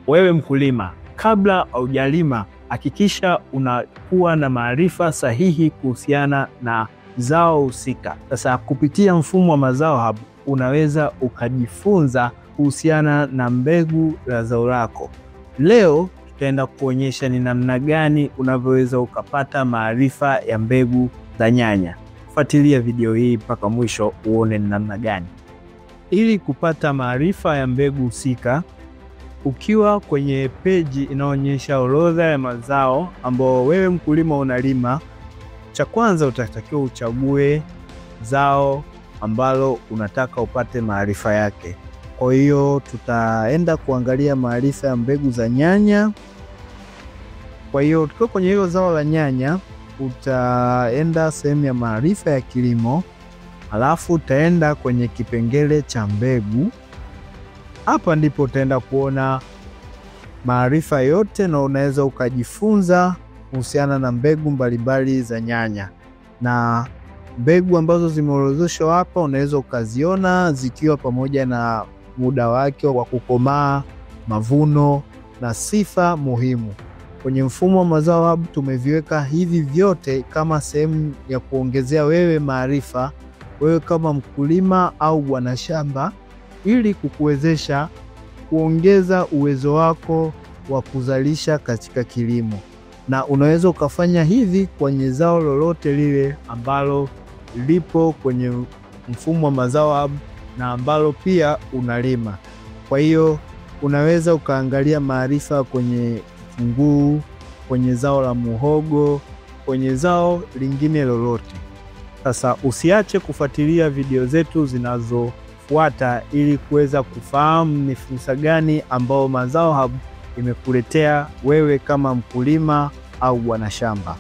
wewe mkulima, kabla haujalima hakikisha unakuwa na maarifa sahihi kuhusiana na zao husika. Sasa kupitia mfumo wa Mazao Hub unaweza ukajifunza kuhusiana na mbegu za zao lako. Leo tutaenda kuonyesha ni namna gani unavyoweza ukapata maarifa ya mbegu za nyanya. Fuatilia video hii mpaka mwisho uone ni namna gani. Ili kupata maarifa ya mbegu husika, ukiwa kwenye peji inaonyesha orodha ya mazao ambao wewe mkulima unalima, cha kwanza utatakiwa uchague zao ambalo unataka upate maarifa yake. Kwa hiyo tutaenda kuangalia maarifa ya mbegu za nyanya. Kwa hiyo tukiwa kwenye hilo zao la nyanya, utaenda sehemu ya maarifa ya kilimo, alafu utaenda kwenye kipengele cha mbegu. Hapa ndipo utaenda kuona maarifa yote na unaweza ukajifunza kuhusiana na mbegu mbalimbali za nyanya. Na mbegu ambazo zimeorodheshwa hapa unaweza ukaziona zikiwa pamoja na muda wake wa kukomaa, mavuno na sifa muhimu. Kwenye mfumo wa Mazao Hub tumeviweka hivi vyote kama sehemu ya kuongezea wewe maarifa, wewe kama mkulima au bwana shamba, ili kukuwezesha kuongeza uwezo wako wa kuzalisha katika kilimo. Na unaweza ukafanya hivi kwenye zao lolote lile ambalo lipo kwenye mfumo wa Mazao Hub na ambalo pia unalima. Kwa hiyo unaweza ukaangalia maarifa kwenye kitunguu, kwenye zao la muhogo, kwenye zao lingine lolote. Sasa usiache kufuatilia video zetu zinazofuata ili kuweza kufahamu ni fursa gani ambao Mazao Hub imekuletea wewe kama mkulima au bwana shamba.